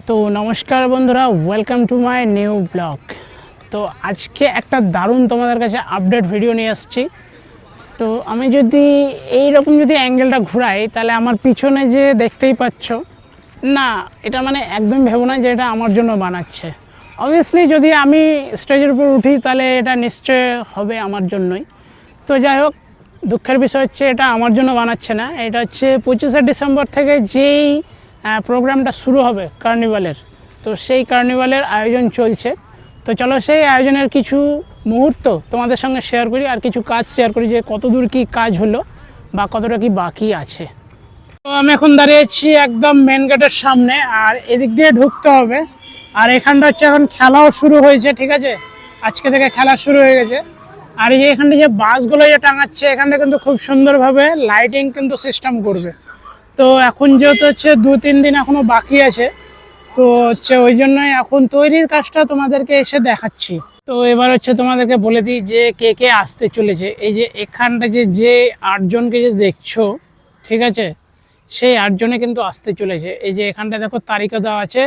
তো নমস্কার বন্ধুরা, welcome to my new blog. তো আজকে একটা দারুণ তোমাদের কাছে আপডেট ভিডিও নিয়ে আসছি। তো আমি যদি এইরকম অ্যাঙ্গেলটা ঘুরাই, তাহলে আমার পিছনে যে দেখতেই পাচ্ছ না, এটা মানে একদম ভেবো না যে এটা আমার জন্য বানাচ্ছে। অবভিয়াসলি যদি আমি স্টেজের উপর উঠি তাহলে এটা নিশ্চয় হবে আমার জন্যই। তো যাই হোক, দুঃখের বিষয় হচ্ছে এটা আমার জন্য বানাচ্ছে না, এটা হচ্ছে 25শে ডিসেম্বর থেকে যেই প্রোগ্রামটা শুরু হবে কার্নিভালের, তো সেই কার্নিভালের আয়োজন চলছে। তো চলো সেই আয়োজনের কিছু মুহূর্ত তোমাদের সঙ্গে শেয়ার করি, আর কিছু কাজ শেয়ার করি যে কতদূর কী কাজ হলো বা কতটা কি বাকি আছে। তো আমি এখন দাঁড়িয়েছি একদম মেন গেটের সামনে, আর এদিক দিয়ে ঢুকতে হবে। আর এখানটা হচ্ছে এখন খেলাও শুরু হয়েছে, ঠিক আছে, আজকে থেকে খেলা শুরু হয়ে গেছে। আর এই যে এখানটা যে বাসগুলো যে টাঙাচ্ছে, এখানটা কিন্তু খুব সুন্দরভাবে লাইটিং কিন্তু সিস্টেম করবে। তো এখন যেহেতু হচ্ছে 2-3 দিন এখনও বাকি আছে, তো হচ্ছে ওই জন্যই এখন তৈরির কাজটা তোমাদেরকে এসে দেখাচ্ছি। তো এবার হচ্ছে তোমাদেরকে বলে দিই যে কে কে আসতে চলেছে। এই যে এখানটা যে 8 জনকে যে দেখছো, ঠিক আছে, সেই 8 জনে কিন্তু আসতে চলেছে। এই যে এখানটা দেখো তারিখও দেওয়া আছে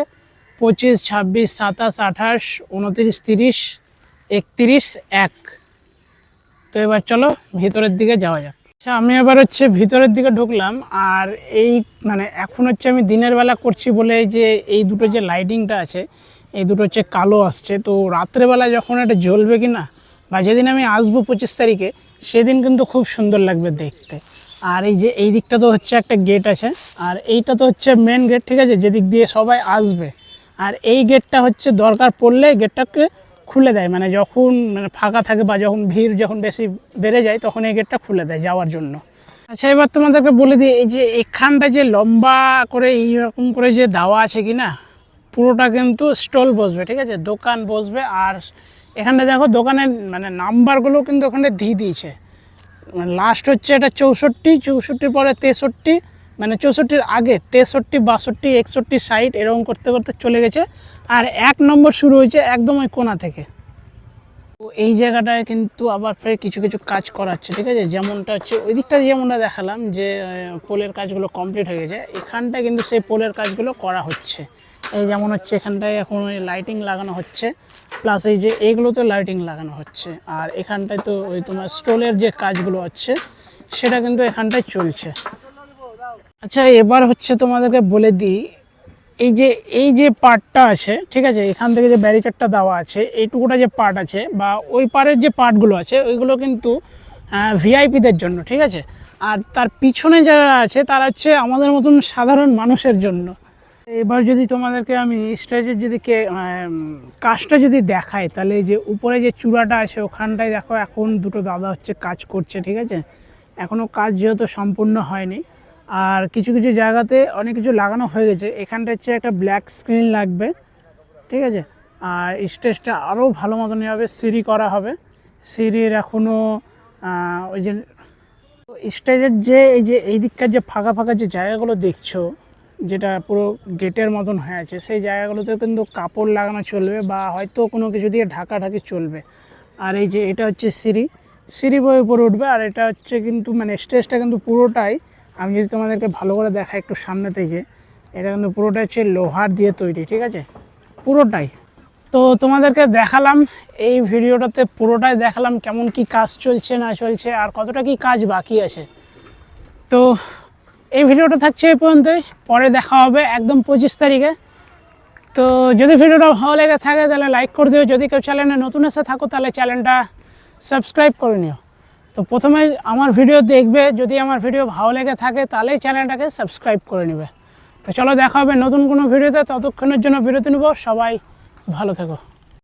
25, 26, 27, 28, 29, 30, 31, 1। তো এবার চলো ভিতরের দিকে যাওয়া যাক। আচ্ছা, আমি এবার হচ্ছে ভিতরের দিকে ঢুকলাম। আর এই মানে এখন হচ্ছে আমি দিনের বেলা করছি বলে যে এই দুটো যে লাইটিংটা আছে, এই দুটো হচ্ছে কালো আসছে। তো রাত্রেবেলা যখন এটা জ্বলবে কি না, বা যেদিন আমি আসবো 25 তারিখে, সেদিন কিন্তু খুব সুন্দর লাগবে দেখতে। আর এই যে এই দিকটা তো হচ্ছে একটা গেট আছে, আর এইটা তো হচ্ছে মেন গেট, ঠিক আছে, যেদিক দিয়ে সবাই আসবে। আর এই গেটটা হচ্ছে দরকার পড়লে গেটটাকে খুলে দেয়, মানে যখন ফাঁকা থাকে বা যখন ভিড় যখন বেশি বেড়ে যায়, তখন এই গেটটা খুলে দেয় যাওয়ার জন্য। আচ্ছা, এবার তোমাদেরকে বলে দিই, এই যে এখানটা যে লম্বা করে এইরকম করে যে দেওয়া আছে কি না, পুরোটা কিন্তু স্টল বসবে, ঠিক আছে, দোকান বসবে। আর এখানটা দেখো দোকানের মানে নাম্বারগুলো কিন্তু ওখানে দিয়ে দিয়েছে। মানে লাস্ট হচ্ছে এটা 64, 64 পরে 63, মানে 64-র আগে 63, 62, 61, 60 এরকম করতে করতে চলে গেছে। আর 1 নম্বর শুরু হয়েছে একদম ওই কোণা থেকে। তো এই জায়গাটায় কিন্তু আবার ফের কিছু কিছু কাজ করাচ্ছে, ঠিক আছে, যেমনটা হচ্ছে ওই দিকটা যেমনটা দেখালাম যে পোলের কাজগুলো কমপ্লিট হয়ে গেছে, এখানটায় কিন্তু সেই পোলের কাজগুলো করা হচ্ছে। এই যেমন হচ্ছে এখানটায় এখন ওই লাইটিং লাগানো হচ্ছে, প্লাস এই যে এইগুলোতে লাইটিং লাগানো হচ্ছে। আর এখানটায় তো ওই তোমার স্টলের যে কাজগুলো হচ্ছে সেটা কিন্তু এখানটায় চলছে। আচ্ছা, এবার হচ্ছে তোমাদেরকে বলে দিই, এই যে পার্টটা আছে, ঠিক আছে, এখান থেকে যে ব্যারিকেডটা দেওয়া আছে, এইটুকুটা যে পার্ট আছে বা ওই পারের যে পার্টগুলো আছে, ওইগুলো কিন্তু ভিআইপিদের জন্য, ঠিক আছে। আর তার পিছনে যারা আছে তারা হচ্ছে আমাদের মতন সাধারণ মানুষের জন্য। এবার যদি তোমাদেরকে আমি স্টেজের যদি কাজটা যদি দেখাই, তাহলে এই যে উপরে যে চূড়াটা আছে ওখানটায় দেখো এখন দুটো দাদা হচ্ছে কাজ করছে, ঠিক আছে, এখনও কাজ যেহেতু সম্পূর্ণ হয়নি। আর কিছু কিছু জায়গাতে অনেক কিছু লাগানো হয়ে গেছে। এখানটা হচ্ছে একটা ব্ল্যাক স্ক্রিন লাগবে, ঠিক আছে। আর স্টেজটা আরও ভালো মতনই হবে, সিঁড়ি করা হবে, সিঁড়ির এখনও ওই যে স্টেজের যে এই দিককার যে ফাঁকা ফাঁকা যে জায়গাগুলো দেখছো, যেটা পুরো গেটের মতন হয়ে আছে, সেই জায়গাগুলোতে কিন্তু কাপড় লাগানো চলবে বা হয়তো কোনো কিছু দিয়ে ঢাকাঢাকি চলবে। আর এই যে এটা হচ্ছে সিঁড়ি বয়ে উপরে উঠবে। আর এটা হচ্ছে কিন্তু মানে স্টেজটা কিন্তু পুরোটাই, আমি যদি তোমাদেরকে ভালো করে দেখাই একটু সামনে থেকে, এটা কিন্তু পুরোটাই হচ্ছে লোহার দিয়ে তৈরি, ঠিক আছে, পুরোটাই। তো তোমাদেরকে দেখালাম এই ভিডিওটাতে, পুরোটাই দেখালাম কেমন কি কাজ চলছে না চলছে আর কতটা কি কাজ বাকি আছে। তো এই ভিডিওটা থাকছে এই পর্যন্তই, পরে দেখা হবে একদম 25 তারিখে। তো যদি ভিডিওটা ভালো লেগে থাকে তাহলে লাইক করে দিও, যদি কেউ চ্যানেলে নতুন এসে থাকো তাহলে চ্যানেলটা সাবস্ক্রাইব করে নিও। তো প্রথমে আমার ভিডিও দেখবে, যদি আমার ভিডিও ভালো লেগে থাকে তাহলেই চ্যানেলটাকে সাবস্ক্রাইব করে নেবে। তো চলো দেখা হবে নতুন কোনো ভিডিওতে, ততক্ষণের জন্য বিরতি নেব। সবাই ভালো থেকো।